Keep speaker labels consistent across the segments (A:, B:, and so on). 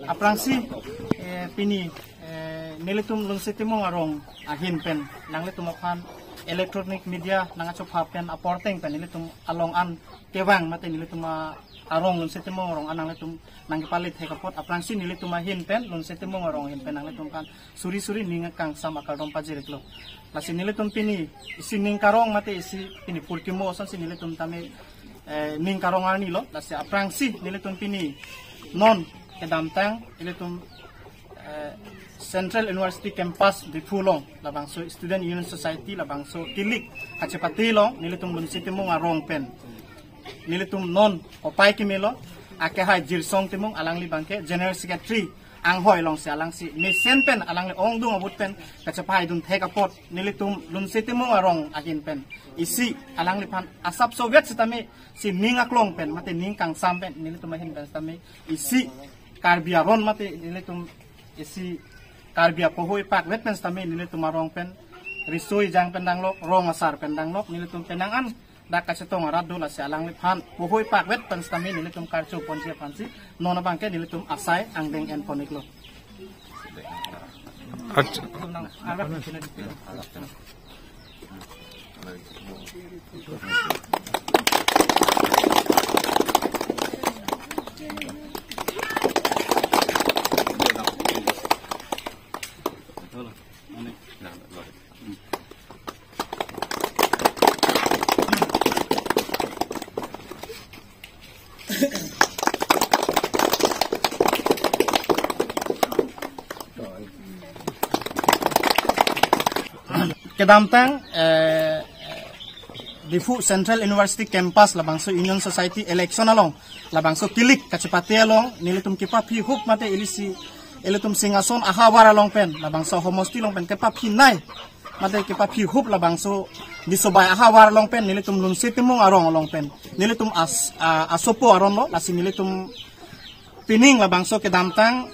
A: Aprangsi pini nilitum lunsitimong arong ahin pen nanglitum akan electronic media nangachop hapen aporteng pen nilitum along an kewang mate nilitum arong lunsitimong arong anang litum nangpalit hekapot aprangsi nilitum ahin pen lunsitimong arong ahin pen nanglitum kan suri-suri ningakang sama kardom pajiriklo lasi nilitum pini isi ningkarong mate isi pini pulkimo osan si nilitum tame ningkarong ani lo lasi aprangsi nilitum pini non kedamtang nilitum Central University Campus di Fulong labangso Student Union Society labangso tilik kacepati long nilitum lunsitimong arong pen nilitum non opai kimelo akehai jirsong timong alang li bangke General Secretary ang hoi long si alang si mesen pen alang li ongdung abut pen kacepai dun thekapot nilitum lunsitimong arong akin pen isi alang li pan asap Soviet sitame si ningaklong pen mate ningkang sampen nilitum ahin pen sitame isi karbiaron mate nilitum isi karbia pohoi pak wetpens tami nilitum arong pen risoi jang pendang lok rong asar pendang lok nilitum penangan dak kasetong radu la si alang liphan pohoi pak wetpens tami nilitum karcho ponsia pansi nona bangke nilitum asai angdeng en poniklo kedamtang Difu Central University Campus labangso Union Society election along labangso kilik kacepati along nilitum kipa pi hup mate ilisi ilitum singason ahawar along pen labangso homosti long pen kipa pi nai mate kipa pi hup labangso disobay ahawar along pen nilitum lunsitimong arong along pen nilitum asopo arong lo lasi nilitum pining labangso kedamtang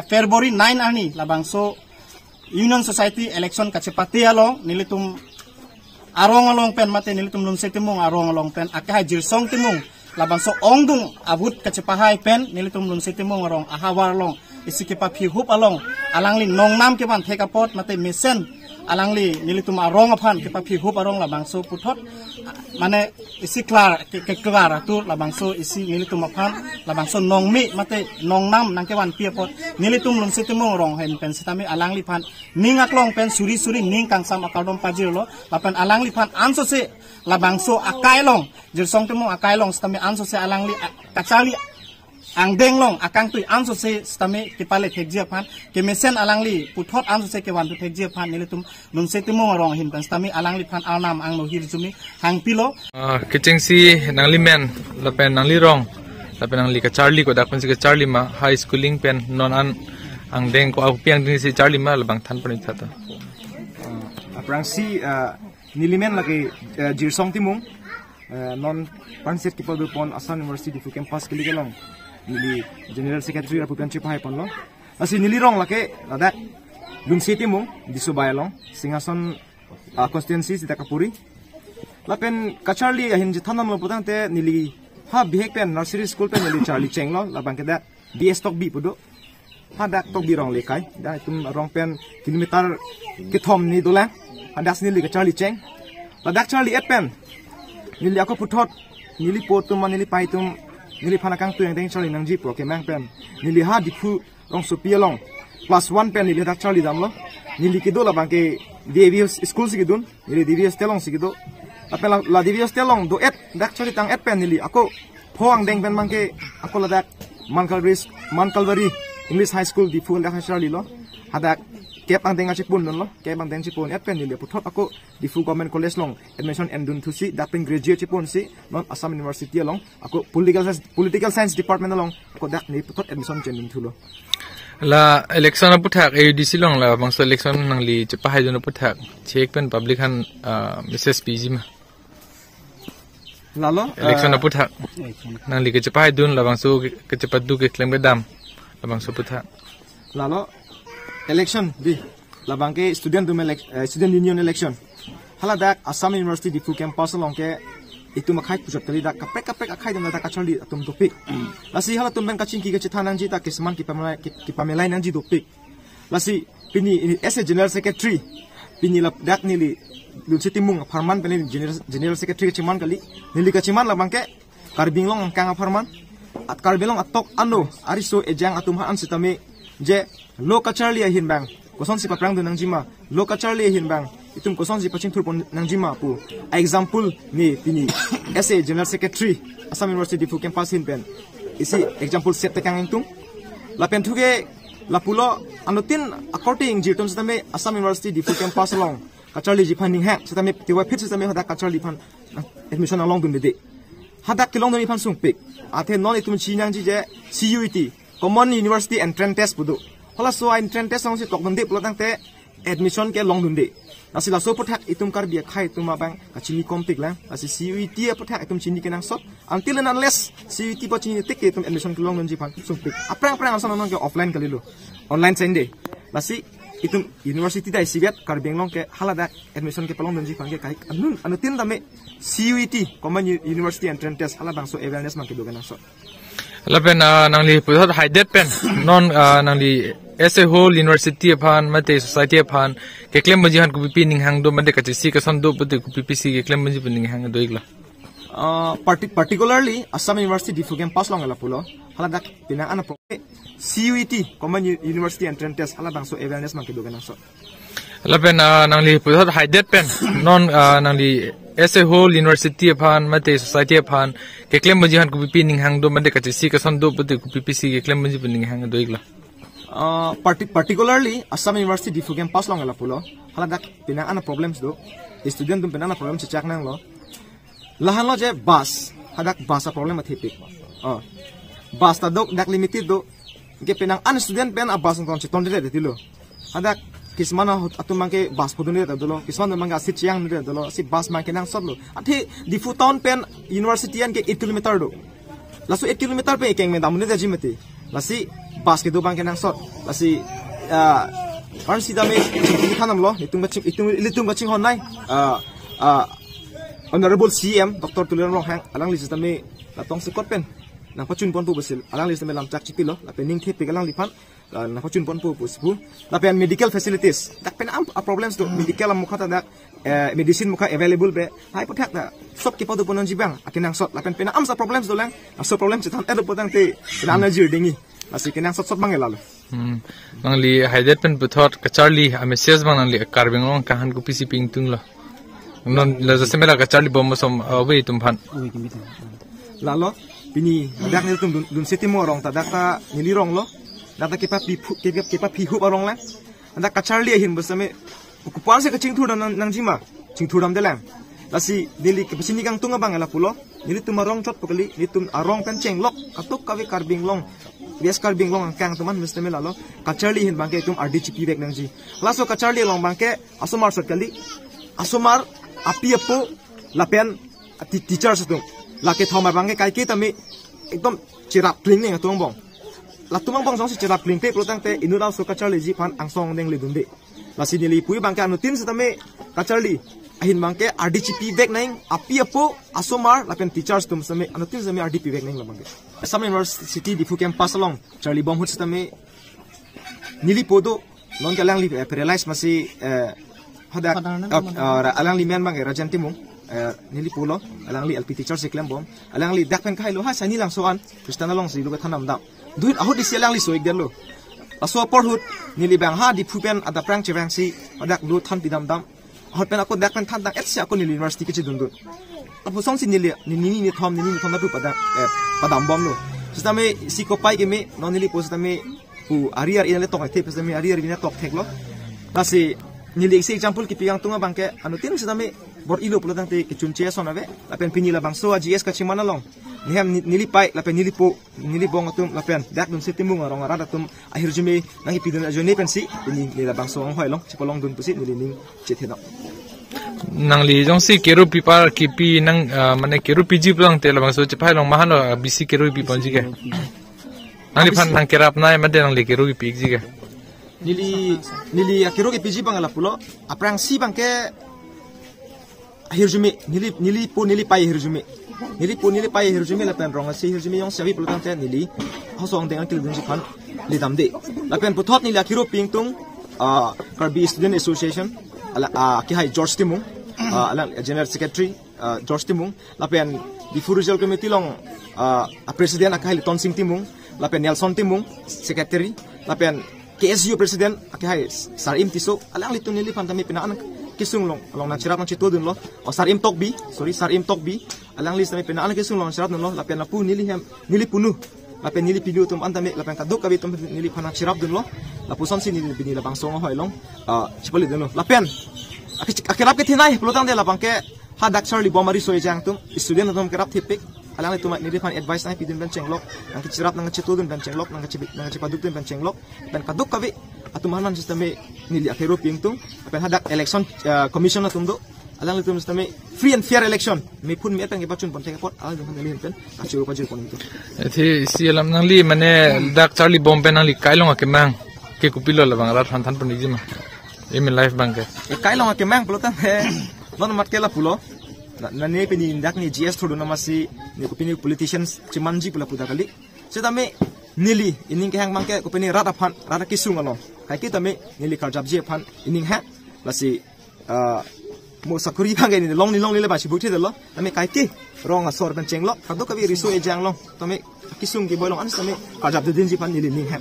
A: February 9 ani labangso Union Society election kacepati along nilitum arong along pen mate nilitum lunsitimong arong along pen akah jirsong timong labangso ongdung abut kacepahay pen nilitum lunsitimong arong ahawar along isikipa pihup along alangli nongnam kepan thekapot mate mesen alangli nilitum arong aphan kipa pihup arong labangso puthot mane isi klar tu labangso isi nilitum aphan labangso nongmi mate nongnam nangkewan piapot nilitum lunsitimong rong hen pen sitami alangli phan ningaklong pen suri-suri ning kangsam akadom pajirlo lapan alangli phan anso se labangso akailong jirsong timong akailong sitami anso se alangli kacali ang denglong akang tu anso se stame kipale thekjia phan kemesen alangli puthot anso se kewan tu thekjia phan nilitum lunsitimong rong hin pan stame alangli phan alnam ang no hirjumi hangpilo
B: kitchingsi nangli men lapen nangli rong lapen nangli ka Charlie ko dakon si ka Charlie ma high schooling pen non an ang deng ko aku piang ding si Charlie ma labang than panit thata
C: aprangsi nilimen lagi jirsong timung non pansit kipol pon Assam University di campus kiligelong nili General Secretary Republican Chipai pon lo asi nilirong lake ladak lunsi timung di Subayalong singason constituency sita kapuri lapen ka Charlie ahin jithanam lo putang te nili ha bihek pen nursery school pen nili Charlie cheng lo labang keda BS tok bi pudo ha dak tok bi rong lekai da tum rong pen kilometer kithom ni dola hadas nili ka Charlie cheng ladak Charlie et pen nili ako puthot nili potum nili paitum nili phanakang tu yang deng Charlie nang ji pro ke mang pen nili ha dipu rong supialong plus 1 pen nili dak Charlie dam lo nili kido la bangke DVS school sigidun nili DVS telong sigido apela la DVS telong do et dak Charlie tang et pen nili ako phoang deng pen mangke ako la dak Mankalvari English High School di Fun dak Charlie lo hadak kep ang deng achipun lo kep ang deng chipun et pen nili puthot ako di Fu Government College long admission endun thusi dak pen graduate chipun si non Assam University long ako political science department long ako dak ni puthot admission chenin thulo
B: la election na puthak AUDC long la bangso election nang li chepahay jona puthak check pen public han Mrs PG ma
C: lalo
B: election na puthak nang li ke chepahay dun la bangso ke chepat du ke claim ke dam labang so putha
C: lalu election di labang ke student union election haladak Assam University di full campus long ke itu makai pusat kali dak kapek akai dan dak kacang di atum topik lasi hala tumben kacing ki ke tanang ji tak kesman ki pamelai nang ji topik lasi pini ini general secretary pini lap dak nili lun sitimung farman pini general secretary ciman kali nili kaciman labang ke karbing long kang farman at karbing long atok anu ariso ejang atum han sitame je lo kacharli ahin bang koson si paprang nang jima lo kacharli ahin bang itum koson si paching turpon nang jima pu example ni pini SA general secretary Assam University di campus hin pen isi example set tekang intum la pen thuge la pulo anutin according jitum sitame Assam University di campus long kacharli ji funding ha sitame tiwa fit sitame hada kacharli fan admission along dun de hadak kilong dun fan sung pik athe non itum chinang ji je CUET Common University Entrance Test budu hola so entrance test song si tok dun de pulo tang te admission ke long dun de nasi la so pothak itum kar bia khai tuma bang kachini kompik lang nasi CUET pothak itum chini kenang sot until and unless CUET po chini tik itum admission ke long dun ji fan sung pik aprang asan non ke offline kalilu online sende nasi itum university dai sigat kar benglong ke halada admission ke pelong dun ji fan ke kai anu tin dame CUET Common University Entrance Test hala bang so awareness man ke do kenang sot
B: lapen nangli puthat haidet pen non nangli as a whole university aphan mate society aphan ke claim maji han ku pi ning hang do mate ka si ka son do pute ku ppc ke claim maji ning hang do igla
C: particularly Assam University di fugem pas long ala pulo hala dak pinang ana CUET Common University Entrance Test hala bang so awareness man ke do ganang so
B: lapen nangli puthat haidet pen non nangli as a whole university aphan mate society aphan ke claim maji han ku pi ning hang do mate ka si ka son do pute ku ppc ke claim maji ning hang do igla
C: particularly Assam University di fugem pas long ala pulo hala dak pinang ana problems do student dum pinang ana problem chak nang lo lahan lo je bus hadak bus a problem athipik bus ta dok dak limited do ge pinang an student pen a bus kon chiton de dilo hadak kismana atumang ke bus podune de dilo kisman manga sit chiang de dilo si bus man ke nang sotlo athi di fu town pen university an ke 8 km do lasu 8 km pe keng me damune de jimati lasi bus ke do bang ke nang sot lasi an si dame thanam lo itung baching hon nai Honorable CM Dr. Tulian Longhang alang li sisteme la tong sikot pen na pachun pon pu besil alang li sisteme lam chak chipilo la pening the pe alang li phan na pachun pon pu sipu la pen medical facilities dak pen am problems do medical am mukha dak medicine mukha available be hai pothak da sop ki padu ponon jibang akinang sot la pen am sa problems do lang so problem chitan edo potang te lana jir dingi asi kinang sot bangela lo
B: nangli haidet pen puthot kacharli a message bang nangli karbeng long kahan ku pc ping tung lo non la semela ka charli bom som we tum phan
C: lalo pini dak ni tum dun setimo rong ta dak ta ni rong lo dak ta kepa pi hu rong la dak ka charli hin bosame ku pan se ka ching thu nang jima ching thu ram de lang lasi dili ke sini kang tunga bang ala pulo ni tum rong chot pokali ni tum arong kan cheng lok atuk ka we karbing long bias karbing long kang tuman mestame lalo ka charli hin bang ke tum rdgp bek nang ji laso ka charli long bang ke asomar sot kali asomar api apo lapen teachers tu laki thoma bangke kai ke tami ekdom cirap pling ning atong bong la tumang bong song si cirap pling te protang te inudal so kacharli ji phan angsong deng le dunde la sinili pui bangke anu tin setame kacharli ahin bangke rdgp bek nang api apo asomar lapen teachers tum same anu tin same rdgp bek nang labangke Assam University di fukem pasalong charli bom hut setame nili podo non kalang li paralyze masi hadak alang li men bang rajan timung nili pulo alang li LP teacher si klem bom alang li dak pen khai lo ha sani lang soan kristana long si lu ka thanam dam duit ahut isi alang li soik der lo aso por hut nili bang ha di phupen ada prang chewang si adak lu than pidam dam hot pen ako dak pen than dak etsi ako nili university ke chidun dun tapu song si nili ni thom na pu padam bom lo sistame si ko pai ke me non nili po sistame pu ariar inale tok the sistame ariar ina tok thek lo lasi nili si example ki piang tunga bangke anu tin sidame bor ilo pulo tang te ki chunche sona ve lapen pinila bang so GS ka chimana long niam nili pai lapen nili bong atum lapen dak dun setimung arong ara datum akhir jume nahi pidun ajone pensi ni nila bang so hoi long chipolong dun pusi nili ning chethena
B: nang li jong si keru pipar ki pi nang mane keru piji pulang te labang so chipai long mahano bisi keru pi ponji ke nang li pan nang kirap na made nang li kiru gi pig ji ga
C: nili akiro ke piji bangala pulo aprang si bangke hirjumi nili pai hirjumi la pen rong si hirjumi yong sabi pulo tante nili hosong deng akil dunji khan li damde la pen puthot nili akiro pingtung Karbi Student Association ala ki hai George Timung ala General Secretary George Timung la pen di Furuzel Committee long President akai Ton Sing Timung la pen Nelson Timung Secretary la pen KSU President akai Sarim Tiso alang litun nili pantami pinaan kisung long na chirap ng chito dun lo o Sarim Tokbi alang list na pinaan kisung long chirap dun lo la pen na pu nili punu la pen nili pilu tum antami la pen kaduk kabi tum nili panak chirap dun lo la puson si nili binila bang songo hoy long chipali dun lo la pen akirap ke thinai plotang de la bangke ha dakchar li bomari soy jang tum student tum kerap tipik alang itu mak nili pan advice na pidun ben chenglok nang chirap nang chito dun ben chenglok nang chipaduk dun ben chenglok ben kaduk kabi atumanan sisteme nili akero pingtung pen hadak election commission na tumdo alang itu sisteme free and fair election me pun me tang ipachun pon thek pot alang dun nili pen achuru pajur pon itu
B: thi sialam nang li mane dak charlie bombe nang li kailong akemang ke kupilo la bang rat han pon ijima email live bank
C: e kailong akemang pelotan he non matkela pulo na ne peni ndak ni GS thodu namasi ne kupini politicians chimanji pula puda kali setame nili ining ke hang mangke kupini rata kisung along kai ki tame nili karjab je phan ining ha lasi mo sakuri bangge ni long ni le ba chi buthi delo tame kai ki rong asor ben chenglo kadu kabi risu e jang long tame kisung ki bolong an tame karjab de din ji phan nili ning ha